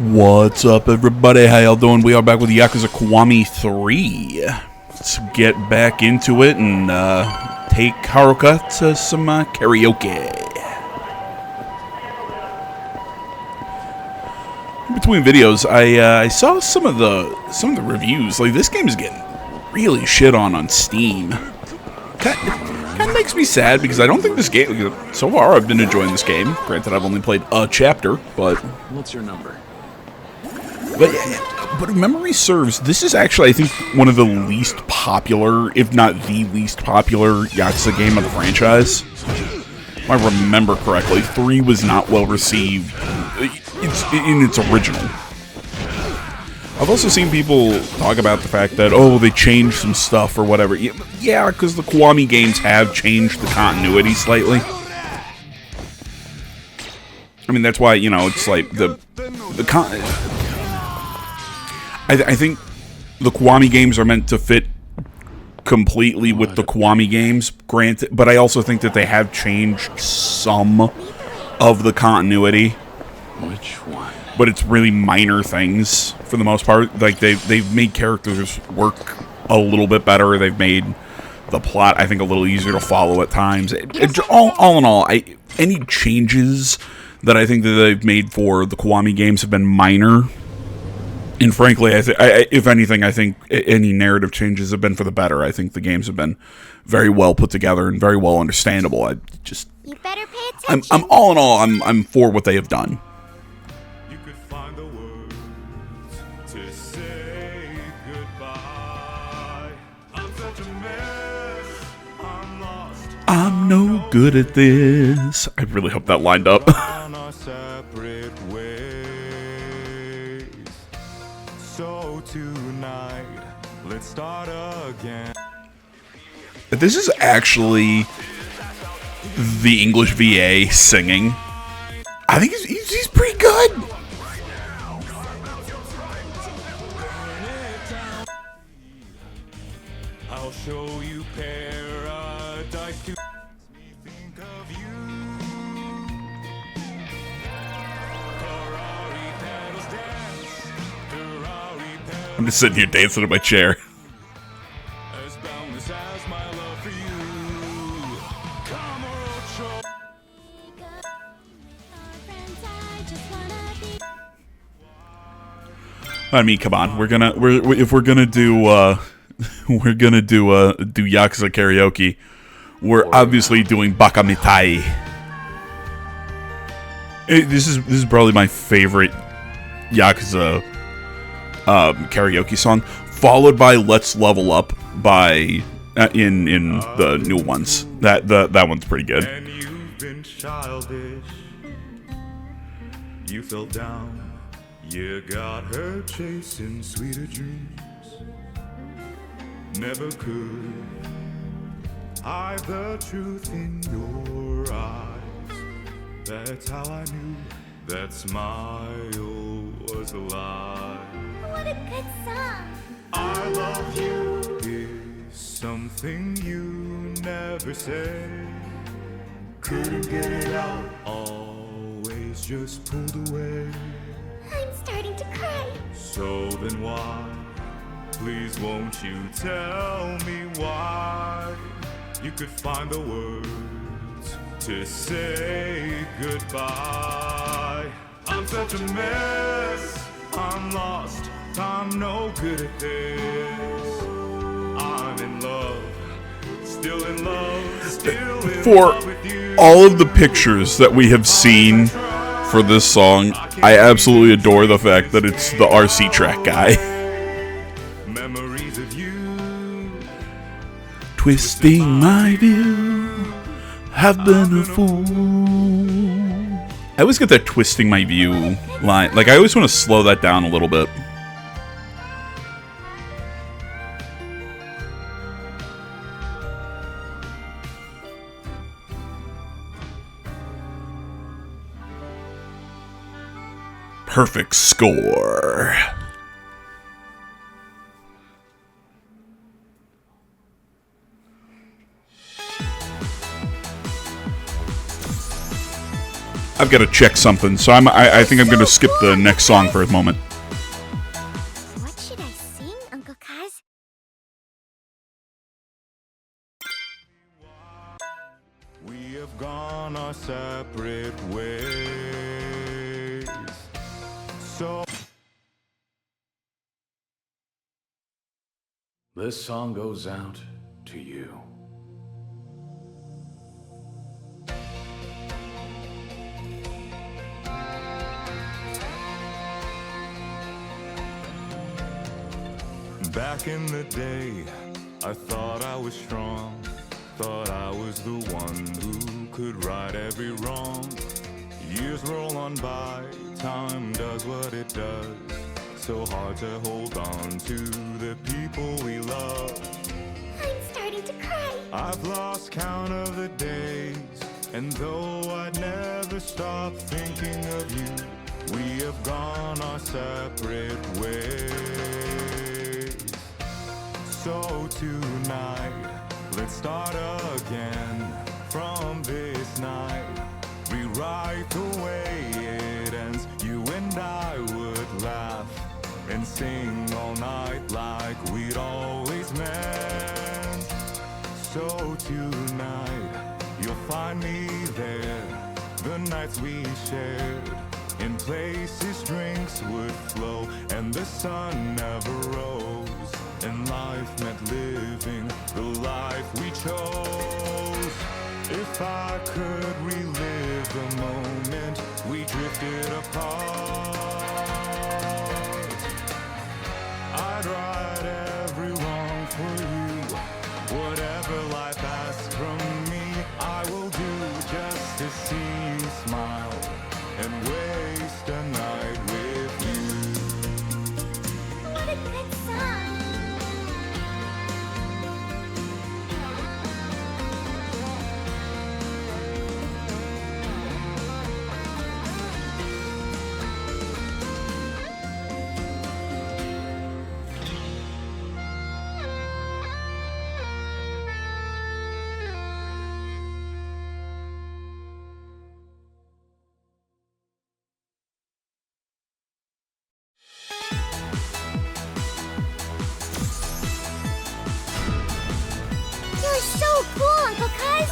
What's up, everybody? How y'all doing? We are back with Yakuza Kiwami 3. Let's get back into it and take Haruka to some karaoke. In between videos, I saw some of the reviews. Like, this game is getting really shit on Steam. Kind of makes me sad because I don't think this game. So far, I've been enjoying this game. Granted, I've only played a chapter, but what's your number? But if memory serves, this is actually, I think, one of the least popular, if not the least popular, Yakuza game of the franchise. If I remember correctly, 3 was not well received in its original. I've also seen people talk about the fact that, oh, they changed some stuff or whatever. Yeah, because the Kiwami games have changed the continuity slightly. I mean, that's why, you know, it's like I think the Kiwami games are meant to fit completely with the Kiwami games, granted, but I also think that they have changed some of the continuity. Which one? But it's really minor things for the most part. Like, they've made characters work a little bit better. They've made the plot, I think, a little easier to follow at times. All in all, any changes that I think that they've made for the Kiwami games have been minor. And frankly, if anything, I think any narrative changes have been for the better. I think the games have been very well put together and very well understandable. You better pay attention. I'm all in all, I'm for what they have done. You could find the words to say goodbye. I'm such a mess. I'm lost. I'm no good at this. I really hope that lined up. On our separate ways. So tonight, let's start again. This is actually the English VA singing. I think he's pretty good. I'll show you paradise to think of you. Ferrari pedals dance. Ferrari pedals I'm just sitting here dancing in my chair. as boundless as my love for you. Come on, Roadshow. I mean, come on. If we're gonna do Yakuza karaoke, we're obviously doing Bakamitai. This is probably my favorite Yakuza karaoke song, followed by "Let's Level Up" by in the new ones. That one's pretty good. And you've been childish. You fell down. You got her chasing sweeter dreams. Never could hide the truth in your eyes. That's how I knew that smile was a lie. What a good song. I love you is something you never say. Couldn't get it out, always just pulled away. I'm starting to cry. So then why, please won't you tell me why? You could find the words to say goodbye. I'm such a mess, I'm lost, I'm no good at this. I'm in love, still in love, still in For love with you. all of the pictures that we have seen for this song, I absolutely adore the fact that it's the RC track guy. Memories of you. Twisting my view, have been a fool. I always get that "twisting my view" line. Like, I always want to slow that down a little bit. Perfect score. I've got to check something, so I think I'm going to skip the next song for a moment. What should I sing, Uncle Kaz? We have gone our separate ways. So This song goes out to you. back in the day, I thought I was strong. Thought I was the one who could right every wrong. Years roll on by, time does what it does. So hard to hold on to the people we love. I'm starting to cry. I've lost count of the days, and though I'd never stop thinking of you, we have gone our separate ways. So tonight, let's start again from this night. Rewrite the way it ends. You and I would laugh and sing all night like we'd always meant. So tonight, you'll find me there. The nights we shared, in places drinks would flow, and the sun never rose, and life meant living the life we chose. If I could relive the moment we drifted apart, I'd right every wrong for you. Whatever life asks from me, I will do just to see you smile and waste a night with you. What a good song. You're so cool, Uncle Kaz.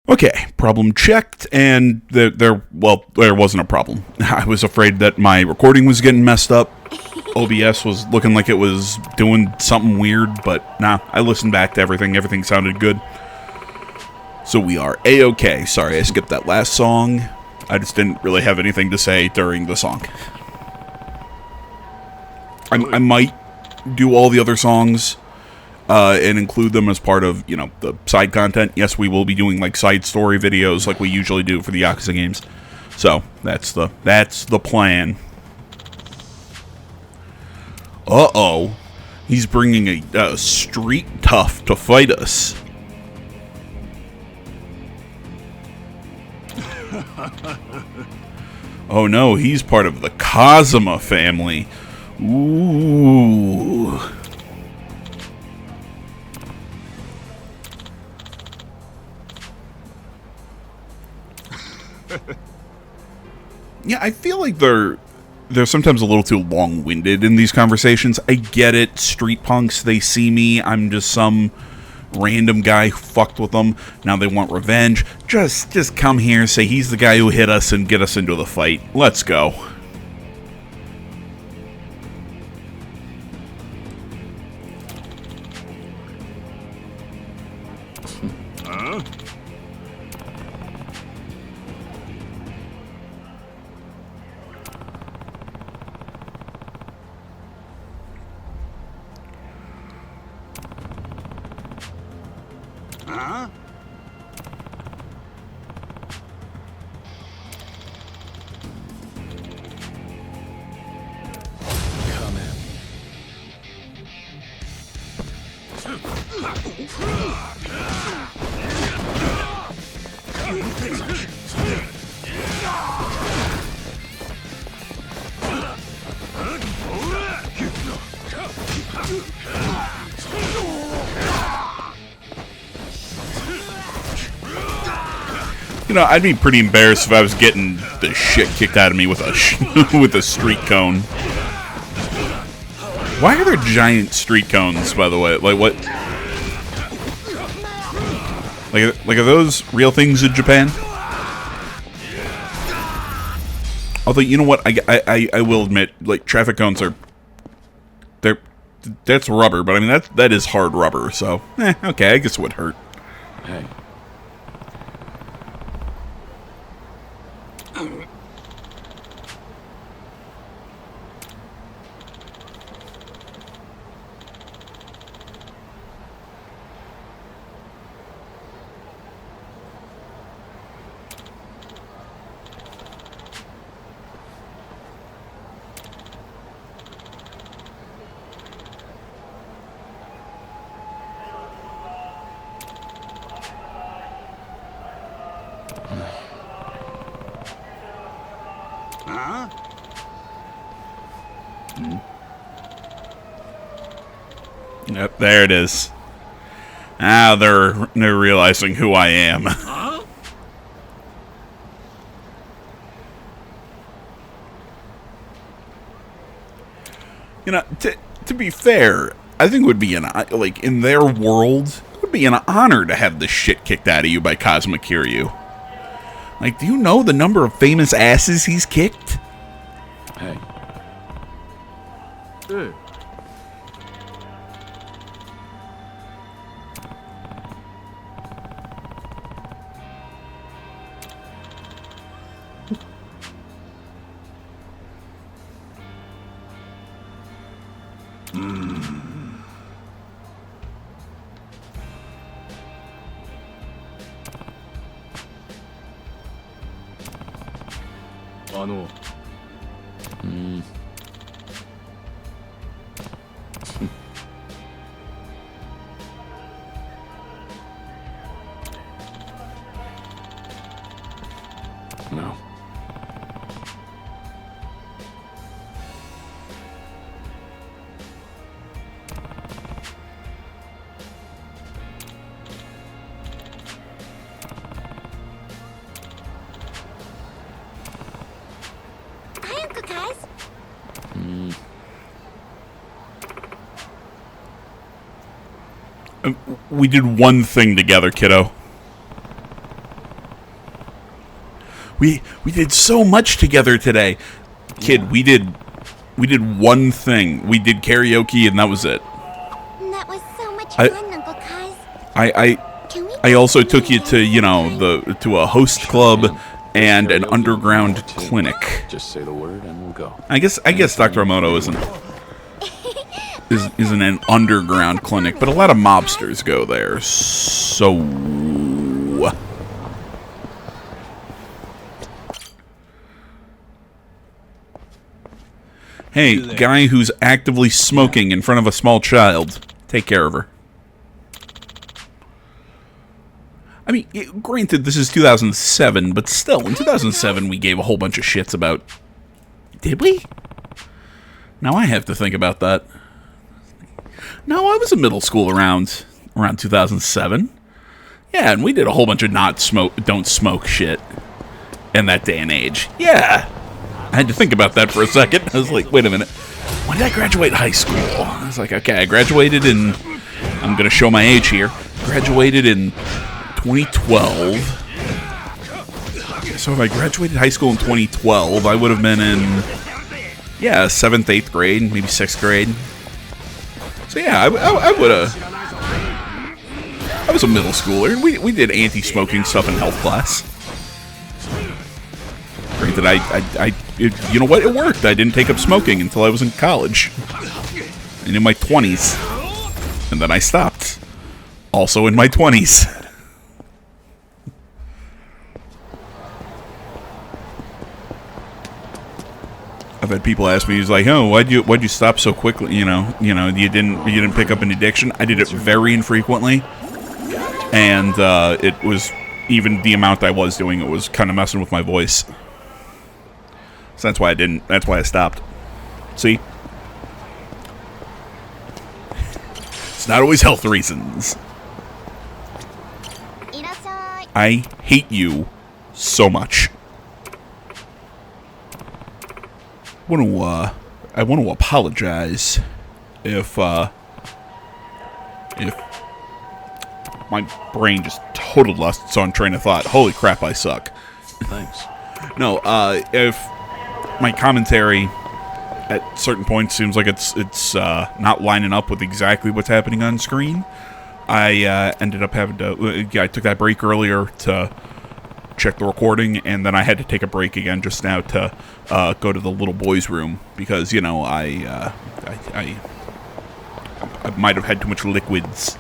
Okay, problem checked, and there wasn't a problem. I was afraid that my recording was getting messed up. OBS was looking like it was doing something weird, but nah, I listened back to everything. Everything sounded good. So we are A-okay. Sorry, I skipped that last song. I just didn't really have anything to say during the song. I might do all the other songs and include them as part of, you know, the side content. Yes, we will be doing like side story videos like we usually do for the Yakuza games. So that's the plan. Uh-oh. He's bringing a street tough to fight us. Oh no, he's part of the Kazuma family. Ooh. Yeah, I feel like they're sometimes a little too long-winded in these conversations. I get it, street punks, they see me, I'm just some random guy who fucked with them. Now they want revenge. Just come here, say he's the guy who hit us, and get us into the fight. Let's go. Come in. You know, I'd be pretty embarrassed if I was getting the shit kicked out of me with a with a street cone. Why are there giant street cones, by the way? Like, what? Like, are those real things in Japan? Although, you know what? I will admit, like, traffic cones are... That's rubber, but I mean, that is hard rubber, so... okay, I guess it would hurt. Hey. Yep, there it is. Ah, they're realizing who I am. You know, to be fair, I think it would be like, in their world, it would be an honor to have the shit kicked out of you by Kazuma Kiryu. Like, do you know the number of famous asses he's kicked? Hey. No. Hi, Uncle Kaz. We did one thing together, kiddo. We did so much together today. Kid, we did one thing. We did karaoke and that was it. That was so much fun, Uncle Kaz. Can we I also do took you it to, you know, again? to a host club and an Karaoke underground routine. clinic. Just say the word and we'll go. I guess Dr. Emoto isn't an underground clinic, but a lot of mobsters go there. So hey, guy who's actively smoking in front of a small child. Take care of her. I mean, granted, this is 2007, but still, in 2007, we gave a whole bunch of shits about... Did we? Now I have to think about that. No, I was in middle school around 2007. Yeah, and we did a whole bunch of don't smoke shit in that day and age. Yeah. I had to think about that for a second. I was like, wait a minute. When did I graduate high school? I was like, okay, I graduated in... I'm going to show my age here. Graduated in 2012. So if I graduated high school in 2012, I would have been in, yeah, 7th, 8th grade, maybe 6th grade. So yeah, I would have... I was a middle schooler. We did anti-smoking stuff in health class. Granted, you know what? It worked. I didn't take up smoking until I was in college. And in my 20s. And then I stopped. Also in my 20s. I've had people ask me, he's like, "Oh, why'd you stop so quickly? You know, you didn't pick up an addiction." I did it very infrequently, and it was even the amount I was doing it was kind of messing with my voice. So that's why I didn't. That's why I stopped. See, it's not always health reasons. I hate you so much. I want to apologize if my brain just totally lost its own train of thought. Holy crap, I suck. Thanks. No, if my commentary at certain points seems like it's not lining up with exactly what's happening on screen, I ended up having to... I took that break earlier to check the recording, and then I had to take a break again just now to go to the little boy's room, because, you know, I might have had too much liquids.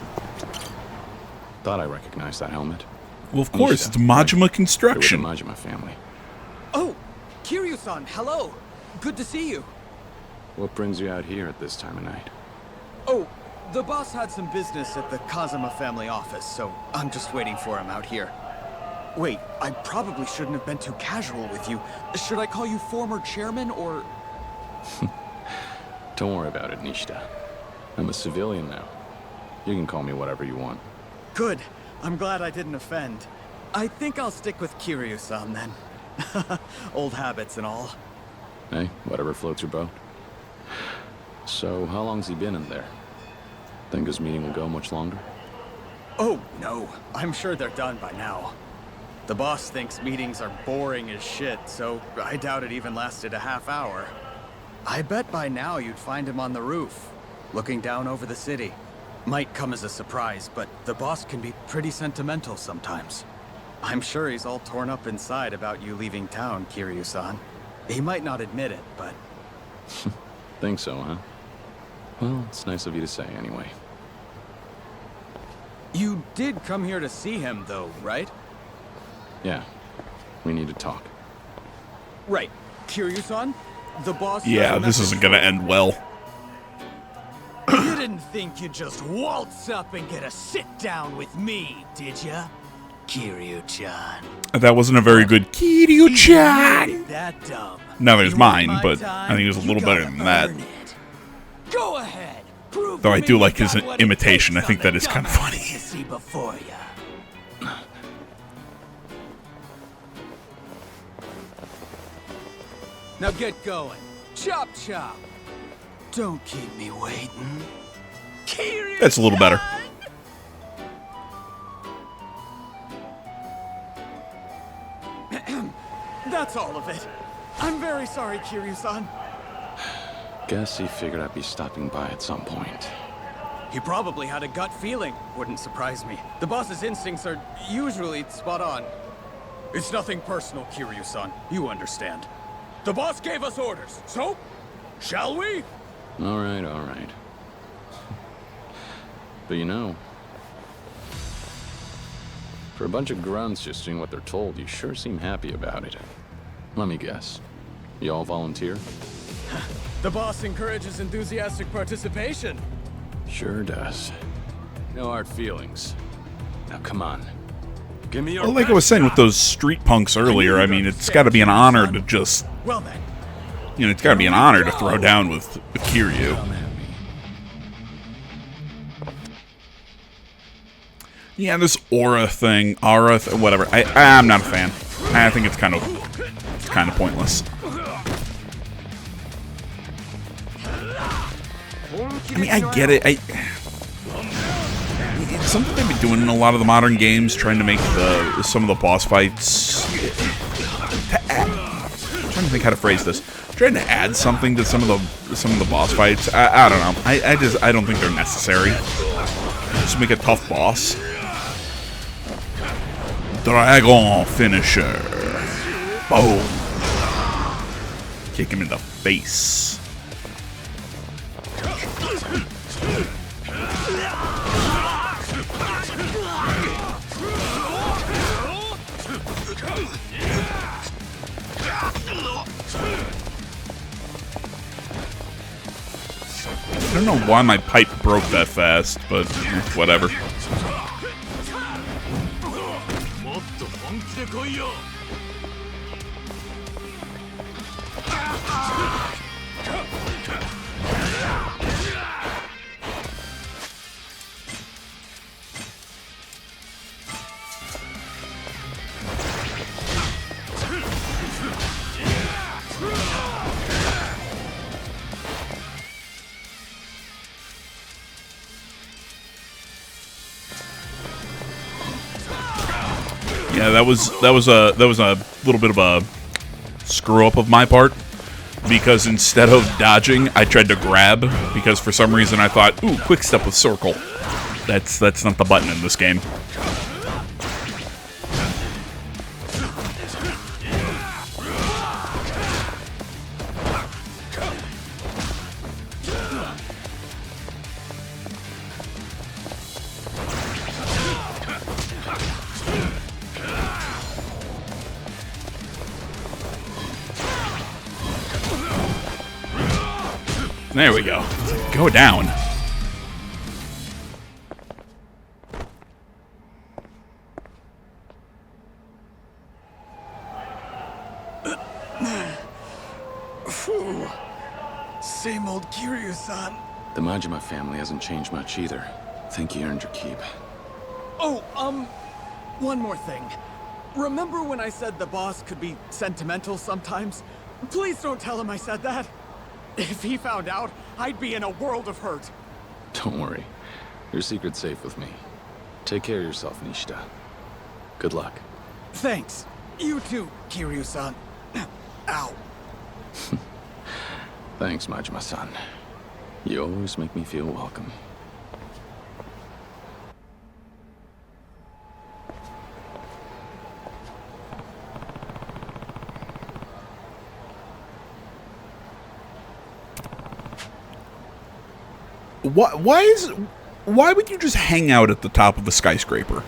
Thought I recognized that helmet. Well, of course, it's Majima Construction. It was the Majima family. Oh, Kiryu-san, hello. Good to see you. What brings you out here at this time of night? Oh, the boss had some business at the Kazama family office, so I'm just waiting for him out here. Wait, I probably shouldn't have been too casual with you. Should I call you former chairman, or... Don't worry about it, Nishida. I'm a civilian now. You can call me whatever you want. Good. I'm glad I didn't offend. I think I'll stick with Kiryu-san, then. Old habits and all. Hey, whatever floats your boat. So, how long's he been in there? Think his meeting will go much longer? Oh, no. I'm sure they're done by now. The boss thinks meetings are boring as shit, so I doubt it even lasted a half hour. I bet by now you'd find him on the roof, looking down over the city. Might come as a surprise, but the boss can be pretty sentimental sometimes. I'm sure he's all torn up inside about you leaving town, Kiryu-san. He might not admit it, but... Think so, huh? Well, it's nice of you to say, anyway. You did come here to see him, though, right? Yeah, we need to talk. Right. Kiryu-san? The boss... Yeah, this isn't gonna end well. You didn't think you'd just waltz up and get a sit-down with me, did ya? Kiryu-chan. That wasn't a very good Kiryu-chan. That dumb. Now there's You mine, want my but time? I think it was a little You better gotta than that. earn it. Go ahead. Prove Though to I me do you like his got what it imitation. I takes think on that the is kind of dumbass funny. you see before ya. Now get going. Chop chop. Don't keep me waiting. That's a little better. That's all of it. I'm very sorry, Kiryu-san. Guess he figured I'd be stopping by at some point. He probably had a gut feeling. Wouldn't surprise me. The boss's instincts are usually spot on. It's nothing personal, Kiryu-san. You understand. The boss gave us orders, so shall we? All right, all right. But you know, for a bunch of grunts just doing what they're told, you sure seem happy about it. Let me guess. You all volunteer? The boss encourages enthusiastic participation. Sure does. No hard feelings. Now come on. Give me your Well, like I was saying with those street punks earlier, I mean, it's got to be an honor to just, Well then, you know, it's got to be an honor to throw down with Kiryu. Come at me. Yeah, this aura thing, whatever. I'm not a fan. I think it's kind of pointless. I mean, I get it. It's something they've been doing in a lot of the modern games, trying to make some of the boss fights. I'm trying to think how to phrase this. Trying to add something to some of the boss fights. I don't know. I don't think they're necessary. Just make a tough boss. Dragon finisher. Boom. Kick him in the face. I don't know why my pipe broke that fast, but whatever. Yeah, that was a little bit of a screw up of my part, because instead of dodging, I tried to grab, because for some reason I thought, ooh, quick step with circle. That's not the button in this game. There we go. Go down. Phew. Same old Kiryu-san. The Majima family hasn't changed much either. Think you earned your keep. Oh, one more thing. Remember when I said the boss could be sentimental sometimes? Please don't tell him I said that. If he found out, I'd be in a world of hurt. Don't worry. Your secret's safe with me. Take care of yourself, Nishida. Good luck. Thanks. You too, Kiryu-san. Ow. Thanks, Majima-san. You always make me feel welcome. Why would you just hang out at the top of a skyscraper?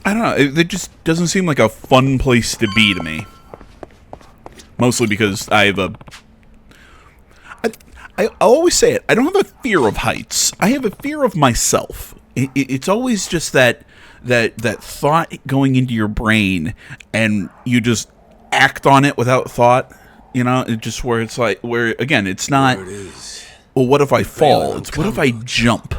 I don't know. It just doesn't seem like a fun place to be to me. Mostly because I always say it. I don't have a fear of heights. I have a fear of myself. It's always just that thought going into your brain, and you just act on it without thought. You know, it just where it's like, where again, it's not. Well, what if I fall? It's what if I jump?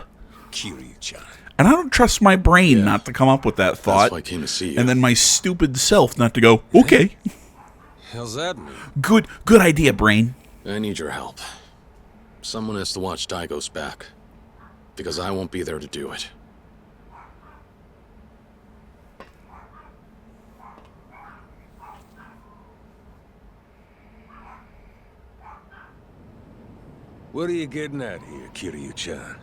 Kiryu-chan. And I don't trust my brain not to come up with that thought. That's why I came to see you. And then my stupid self not to go, okay. How's that mean? Good idea, brain. I need your help. Someone has to watch Daigo's back. Because I won't be there to do it. What are you getting at here, Kiryu-chan?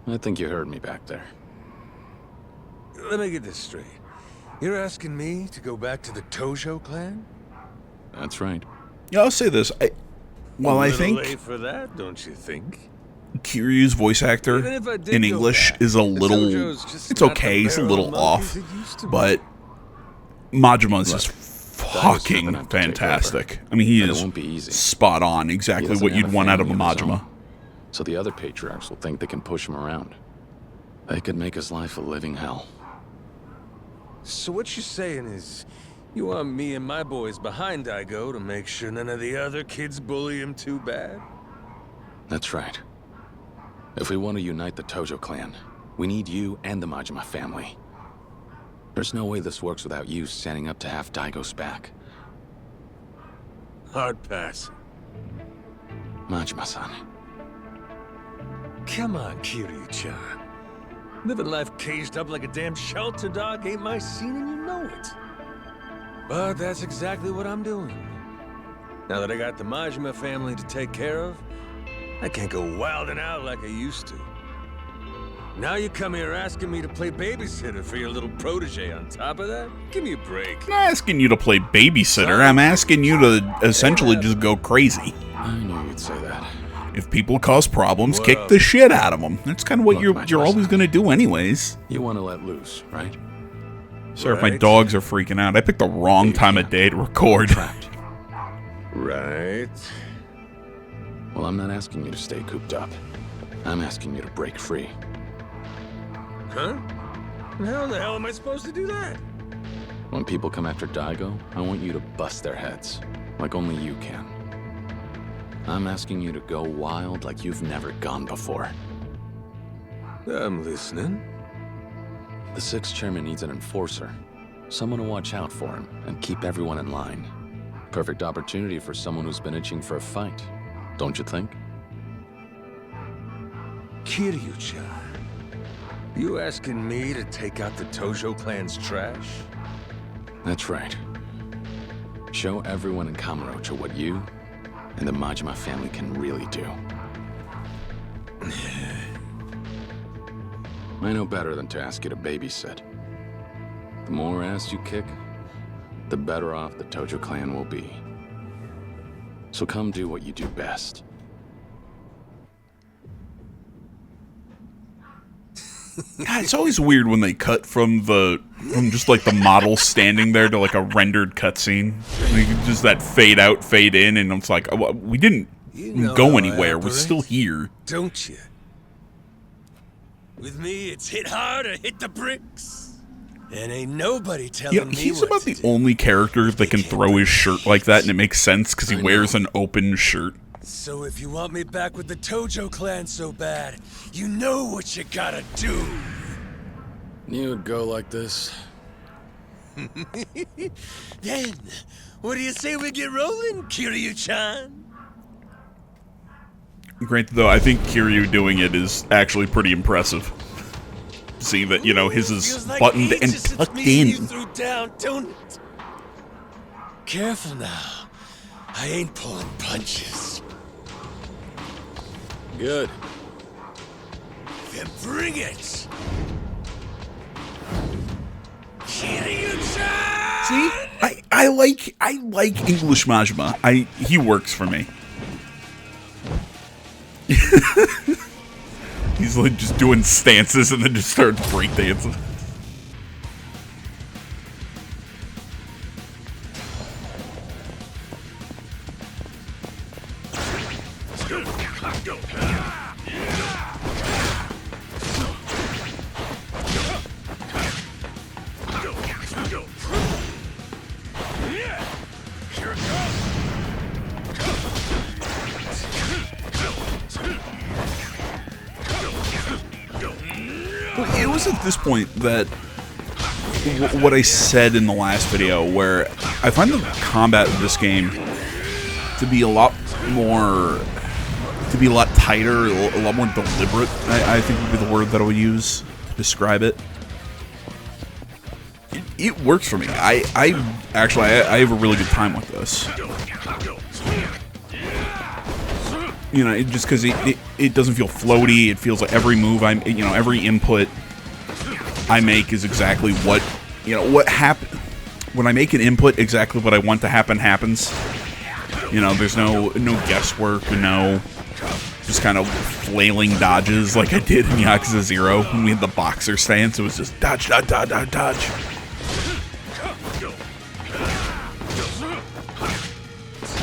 I think you heard me back there. Let me get this straight. You're asking me to go back to the Tojo clan? That's right. Yeah, I'll say this. I think late for that, don't you think? Kiryu's voice actor Even if I did in go English back, is a the little. Tojo's just It's not okay. the It's a barrel little monkeys off, it used to be. but Majima is just something fucking I have to take fantastic. I mean, he And it is won't be easy. spot on, He exactly doesn't what have you'd a want out of a family his Majima. own, so the other patriarchs will think they can push him around. They could make his life a living hell. So what you're saying is, you want me and my boys behind Daigo to make sure none of the other kids bully him too bad? That's right. If we want to unite the Tojo clan, we need you and the Majima family. There's no way this works without you standing up to have Daigo's back. Hard pass. Majima-san. Come on, Kiryu-chan. Living life caged up like a damn shelter dog ain't my scene and you know it. But that's exactly what I'm doing. Now that I got the Majima family to take care of, I can't go wilding out like I used to. Now you come here asking me to play babysitter for your little protege on top of that? Give me a break. I'm not asking you to play babysitter. I'm asking you to essentially just go crazy. I knew you'd say that. If people cause problems, kick the shit out of them. That's kind of what Look, you're always Majima-san. going to do anyways. You want to let loose, right? Sorry if my Right. dogs are freaking out. I picked the wrong time of day to record. Trapped. Right. Well, I'm not asking you to stay cooped up. I'm asking you to break free. Huh? How the hell am I supposed to do that? When people come after Daigo, I want you to bust their heads, like only you can. I'm asking you to go wild like you've never gone before. I'm listening. The sixth chairman needs an enforcer. Someone to watch out for him and keep everyone in line. Perfect opportunity for someone who's been itching for a fight, don't you think? Kiryu-chan, you asking me to take out the Tojo clan's trash? That's right. Show everyone in Kamurocho what you and the Majima family can really do. I know better than to ask you to babysit. The more ass you kick, the better off the Tojo clan will be. So come do what you do best. God, it's always weird when they cut from just like the model standing there to like a rendered cutscene. Like, just that fade out, fade in, and it's like, oh, we didn't go anywhere. We're still here. Don't you? With me, it's hit hard or hit the bricks. And ain't nobody telling me he's what about to the do. only character that can throw his shirt like that, and it makes sense because he wears an open shirt. So if you want me back with the Tojo clan so bad, you know what you gotta do. Knew it'd go like this. Then, what do you say we get rolling, Kiryu-chan? Granted, though, I think Kiryu doing it is actually pretty impressive. See that, you know, his is Feels like buttoned and ages since tucked me and you in. threw down, don't it? Careful now. I ain't pulling punches. Good. Then bring it! Kiryu-chan! See, I like English Majima. He works for me. He's like just doing stances and then just starts breakdancing. It was at this point that what I said in the last video, where I find the combat of this game to be a lot tighter, a lot more deliberate. I think would be the word that I would use to describe it. It works for me. I have a really good time with this. You know, just because it doesn't feel floaty. It feels like every move every input I make is exactly what happen. When I make an input, exactly what I want to happen happens. You know, there's no guesswork, no just kind of flailing dodges like I did in Yakuza 0 when we had the boxer stance. It was just dodge, dodge, dodge, dodge, dodge.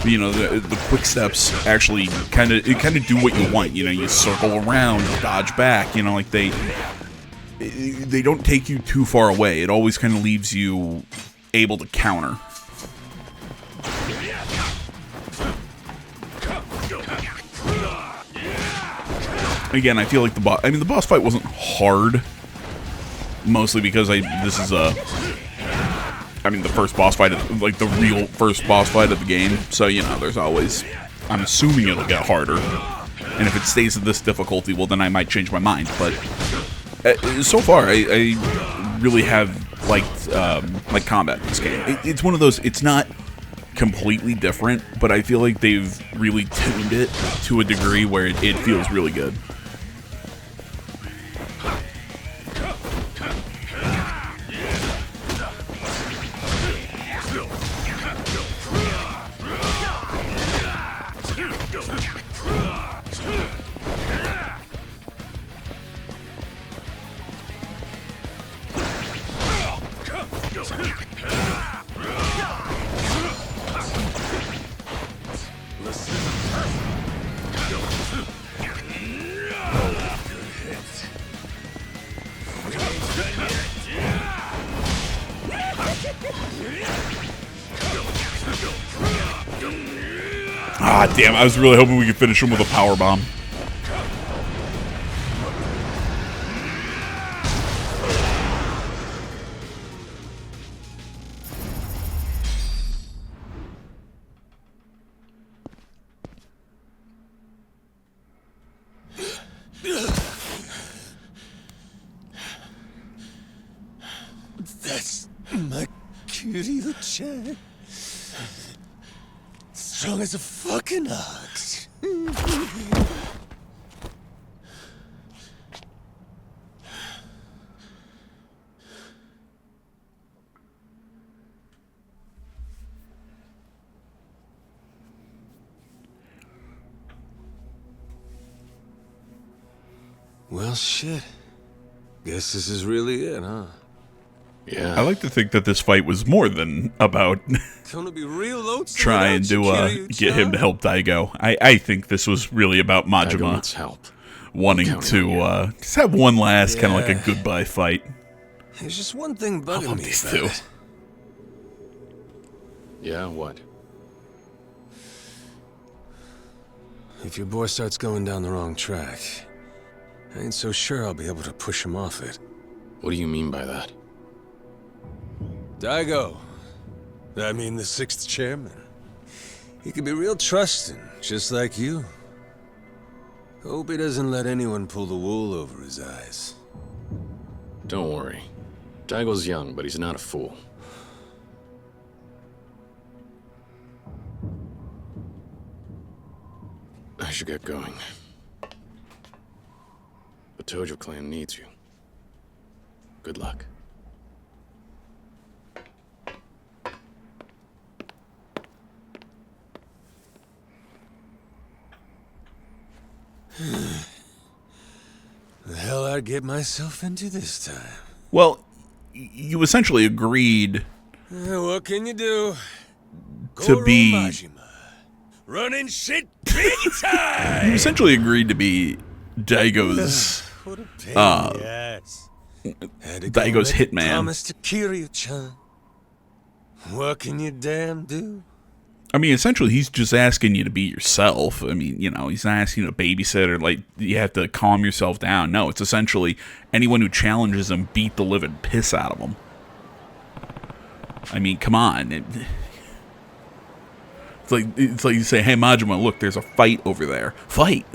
You know, the quick steps actually kind of do what you want. You know, you circle around, dodge back. You know, like they don't take you too far away. It always kind of leaves you able to counter. Again, I feel like the boss fight wasn't hard, mostly because this is the first boss fight, like the real first boss fight of the game. So, you know, there's always, I'm assuming it'll get harder. And if it stays at this difficulty, well, then I might change my mind. But so far, I really have liked combat in this game. It's one of those, it's not completely different, but I feel like they've really tuned it to a degree where it feels really good. Ah, damn, I was really hoping we could finish him with a power bomb. That's my Kiryu-chan. Strong as a fucking ox. Well, shit. Guess this is really it, huh? Yeah. I like to think that this fight was more than about Gonna be real loads trying to get him to help Daigo. I think this was really about Daigo Majima needs help. wanting to just have one last kind of like a goodbye fight. There's just one thing I bugging love me these about two. it. Yeah, what? If your boy starts going down the wrong track, I ain't so sure I'll be able to push him off it. What do you mean by that? Daigo. I mean the 6th chairman. He can be real trusting, just like you. Hope he doesn't let anyone pull the wool over his eyes. Don't worry. Daigo's young, but he's not a fool. I should get going. The Tojo clan needs you. Good luck. The hell I'd get myself into this time. Well, you essentially agreed What can you do? to be Majima. Running shit big time! you essentially agreed to be Daigo's What a pain in the ass. Had to go Daigo's make a hitman. promise to Kiryu-chan. What can you damn do? I mean, essentially, he's just asking you to be yourself. I mean, you know, he's not asking you to babysit or, like, you have to calm yourself down. No, it's essentially anyone who challenges him, beat the living piss out of him. I mean, come on. It's like you say, hey, Majima, look, there's a fight over there. Fight!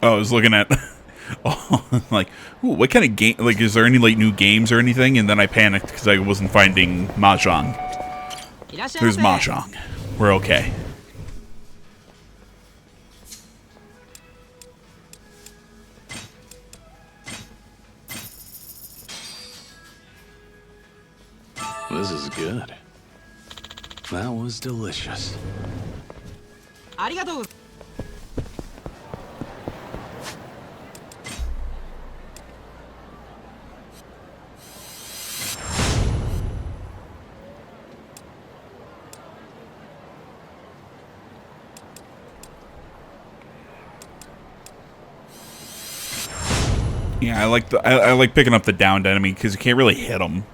Oh, I was looking at, like, ooh, what kind of game, like, is there any, like, new games or anything? And then I panicked because I wasn't finding Mahjong. There's Mahjong. We're okay. This is good. That was delicious. Yeah, I like picking up the downed enemy because you can't really hit them.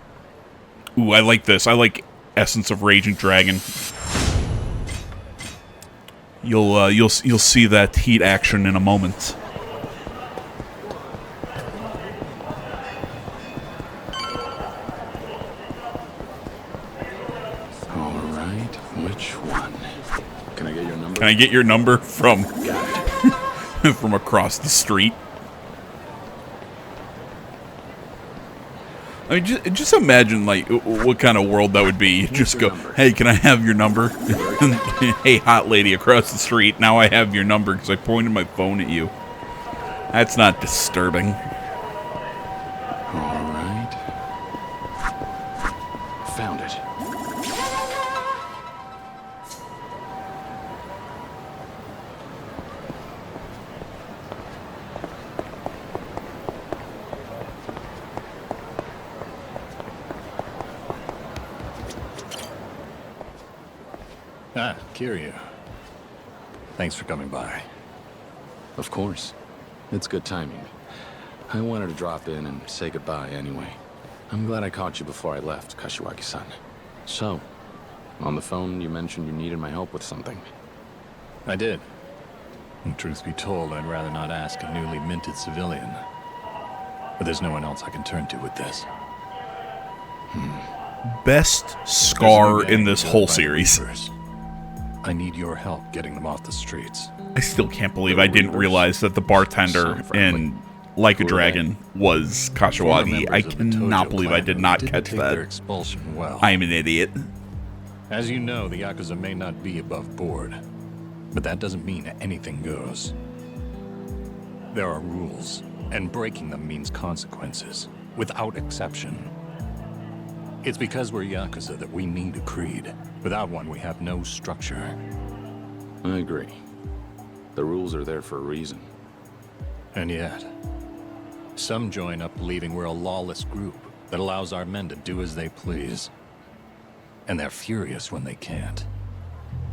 Ooh, I like this. I like Essence of Raging Dragon. You'll see that heat action in a moment. All right, which one? Can I get your number? Can I get your number from from across the street? I mean, just imagine, like, what kind of world that would be. You just go, hey, can I have your number? Hey, hot lady across the street, now I have your number because I pointed my phone at you. That's not disturbing. All right. Found it. Ah, Kiryu. Thanks for coming by. Of course. It's good timing. I wanted to drop in and say goodbye anyway. I'm glad I caught you before I left, Kashiwagi-san. So, on the phone, you mentioned you needed my help with something. I did. And truth be told, I'd rather not ask a newly minted civilian. But there's no one else I can turn to with this. Best scar in this whole series. I need your help getting them off the streets. I still can't believe I didn't realize that the bartender in Like a Dragon was Kashiwagi. I cannot believe I did not catch that. Expulsion well. I'm an idiot. As you know, the Yakuza may not be above board, but that doesn't mean anything goes. There are rules, and breaking them means consequences, without exception. It's because we're Yakuza that we need a creed. Without one, we have no structure. I agree. The rules are there for a reason. And yet, some join up believing we're a lawless group that allows our men to do as they please. And they're furious when they can't.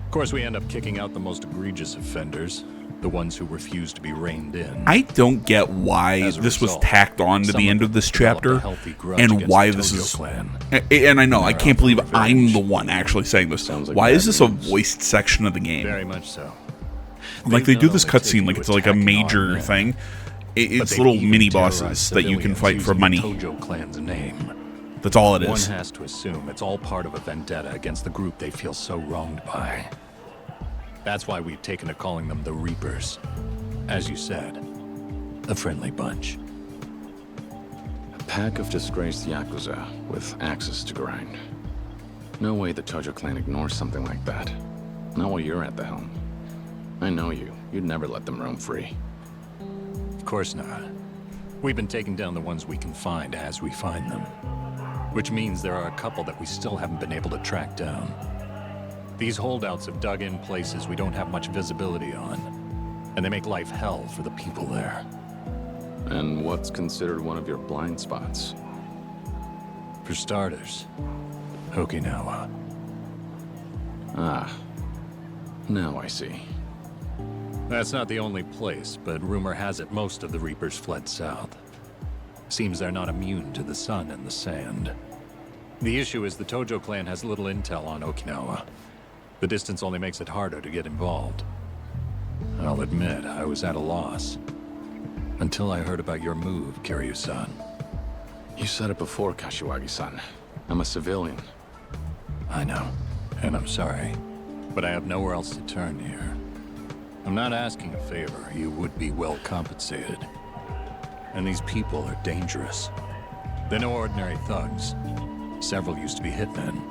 Of course, we end up kicking out the most egregious offenders, the ones who refuse to be reined in. I don't get why this was tacked on to the end of this chapter, and why this is... And I know, I can't believe I'm the one actually saying this. Why is this a voiced section of the game? Very much so. Like, they do this cutscene like it's like a major thing. It's little mini-bosses that you can fight for money. Tojo Clan's name. That's all it is. One has to assume it's all part of a vendetta against the group they feel so wronged by. That's why we've taken to calling them the Reapers. As you said, a friendly bunch. A pack of disgraced Yakuza with axes to grind. No way the Tojo clan ignores something like that. Not while you're at the helm. I know you. You'd never let them roam free. Of course not. We've been taking down the ones we can find as we find them. Which means there are a couple that we still haven't been able to track down. These holdouts have dug in places we don't have much visibility on, and they make life hell for the people there. And what's considered one of your blind spots? For starters, Okinawa. Ah, now I see. That's not the only place, but rumor has it most of the Reapers fled south. Seems they're not immune to the sun and the sand. The issue is the Tojo clan has little intel on Okinawa. The distance only makes it harder to get involved. I'll admit, I was at a loss. Until I heard about your move, Kiryu-san. You said it before, Kashiwagi-san. I'm a civilian. I know, and I'm sorry. But I have nowhere else to turn here. I'm not asking a favor. You would be well compensated. And these people are dangerous. They're no ordinary thugs. Several used to be hitmen.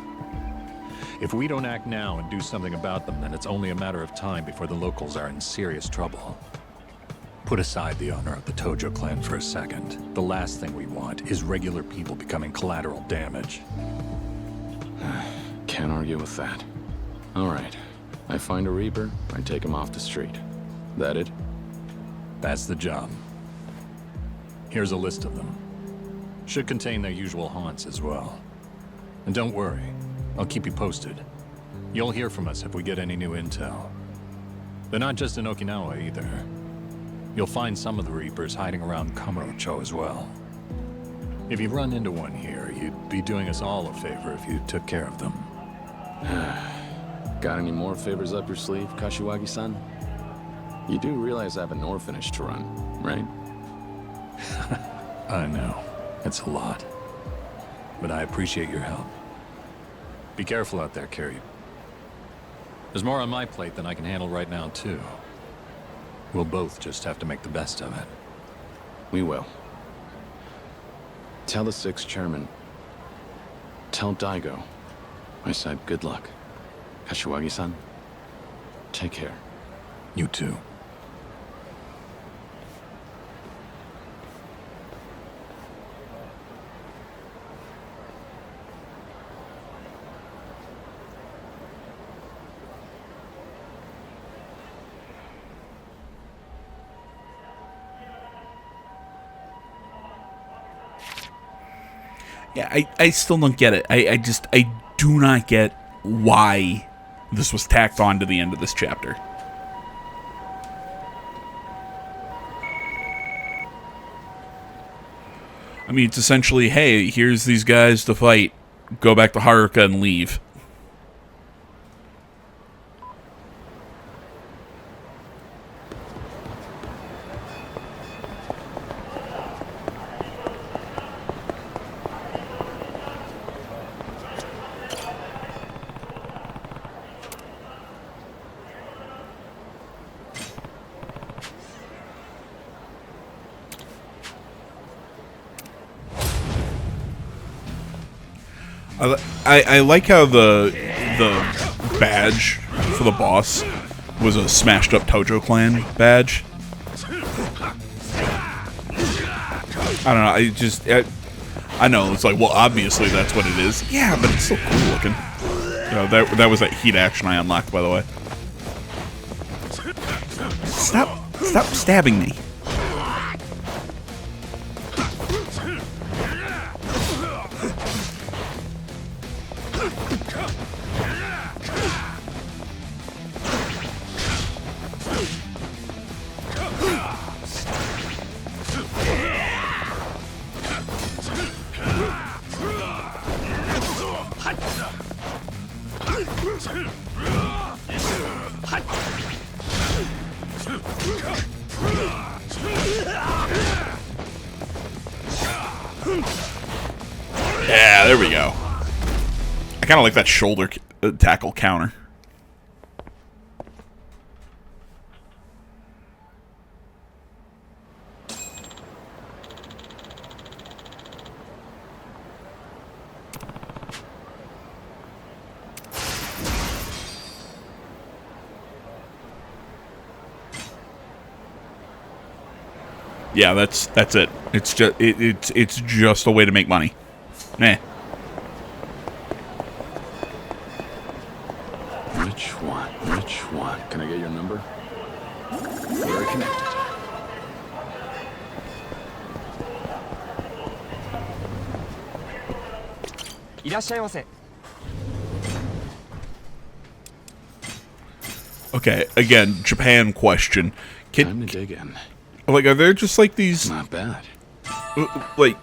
If we don't act now and do something about them, then it's only a matter of time before the locals are in serious trouble. Put aside the honor of the Tojo clan for a second. The last thing we want is regular people becoming collateral damage. Can't argue with that. All right. I find a Reaper, I take him off the street. That it? That's the job. Here's a list of them. Should contain their usual haunts as well. And don't worry, I'll keep you posted. You'll hear from us if we get any new intel. They're not just in Okinawa either. You'll find some of the Reapers hiding around Kamurocho as well. If you run into one here, you'd be doing us all a favor if you took care of them. Got any more favors up your sleeve, Kashiwagi-san? You do realize I have an orphanage to run, right? I know. It's a lot. But I appreciate your help. Be careful out there, Kiryu. There's more on my plate than I can handle right now, too. We'll both just have to make the best of it. We will. Tell the 6th chairman. Tell Daigo. I said good luck. Kashiwagi-san, take care. You too. Yeah, I still don't get it. I do not get why This was tacked on to the end of this chapter. I mean, it's essentially, hey, here's these guys to fight. Go back to Haruka and leave. I like how the badge for the boss was a smashed up Tojo Clan badge. I don't know. I know it's like, well, obviously that's what it is. Yeah, but it's still cool looking. You know, that was that heat action I unlocked, by the way. Stop stabbing me. Yeah, there we go. I kind of like that shoulder tackle counter. Yeah, that's it. It's just a way to make money. Nah. Which one? Can I get your number? We're connected. Okay, again, Japan question. Time to dig in. Like, are there just like these, Not bad. like,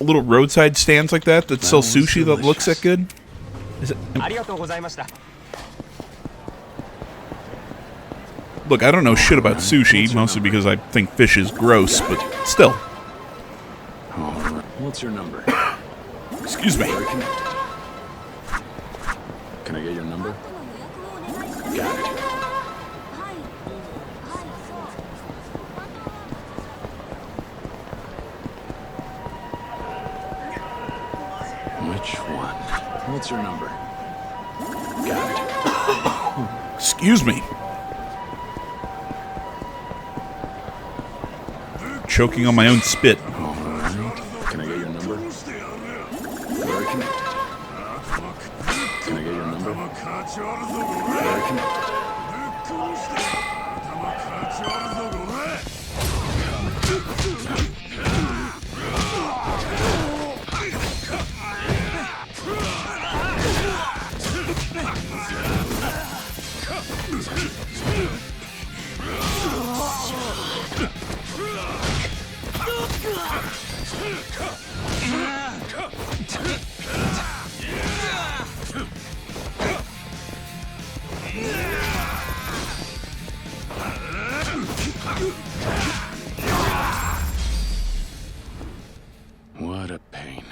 little roadside stands like that sell sushi that looks that good? Is it? Look, I don't know shit about sushi, mostly because I think fish is gross, but still. What's your number? Excuse me. We're connected. Can I get your number? Got it. Which one? What's your number? Got it. Excuse me. Choking on my own spit. Alright. Can I get your number? We're connected. Can I get your number? We're connected. What a pain.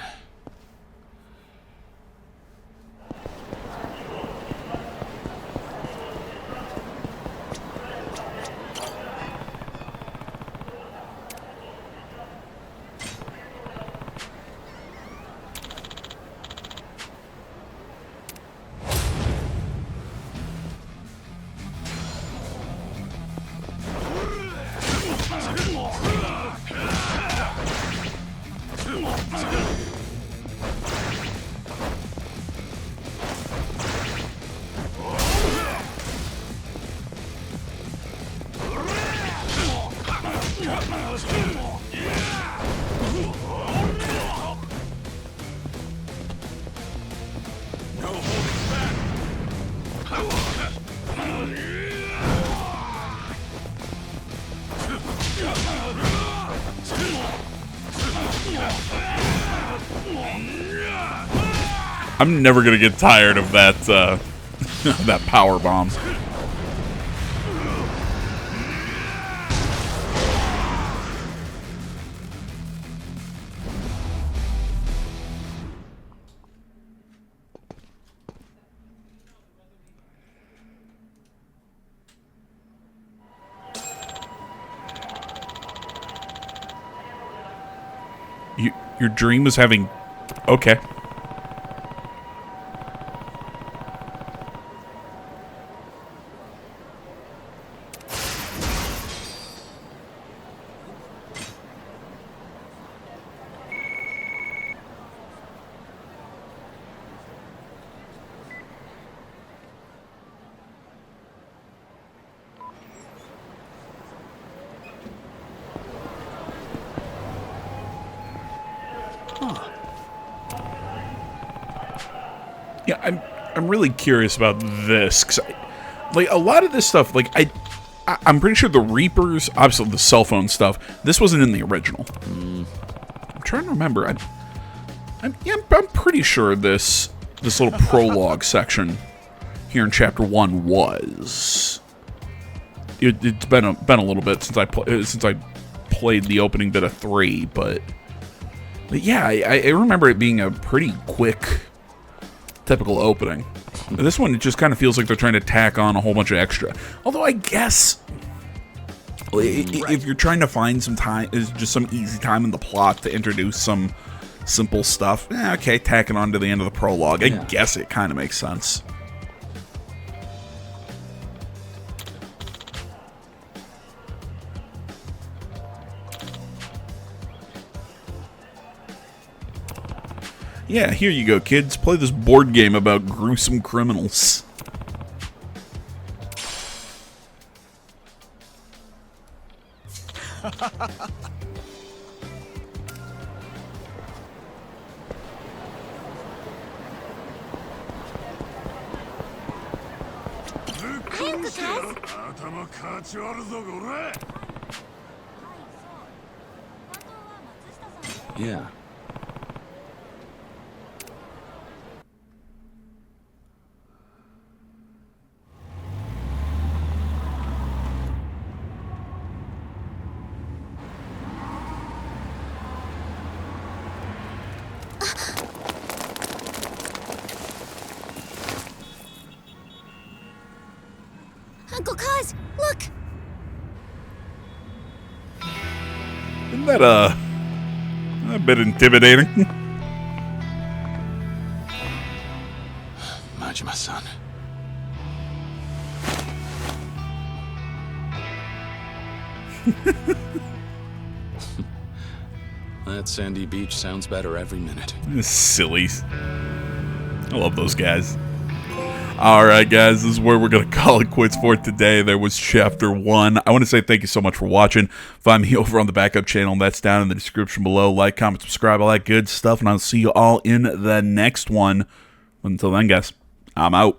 I'm never gonna get tired of that that power bomb. Your dream was having... Okay. Yeah, I'm really curious about this, because like a lot of this stuff, like I'm pretty sure the Reapers, obviously the cell phone stuff, this wasn't in the original. I'm trying to remember. I'm pretty sure this little prologue section here in Chapter 1 was. It's been a little bit since I played the opening bit of 3, but yeah, I remember it being a pretty quick, typical opening. This one, it just kind of feels like they're trying to tack on a whole bunch of extra. Although I guess if you're trying to find some time, is just some easy time in the plot to introduce some simple stuff, okay, tack it on to the end of the prologue. I guess it kind of makes sense. Yeah, here you go, kids. Play this board game about gruesome criminals. Yeah. Uncle Kaz, look! Isn't that a bit intimidating? Majima, son. That sandy beach sounds better every minute. Sillies. I love those guys. Alright guys, this is where we're going to call it quits for today. There was Chapter 1. I want to say thank you so much for watching. Find me over on the backup channel. That's down in the description below. Like, comment, subscribe, all that good stuff. And I'll see you all in the next one. Until then, guys, I'm out.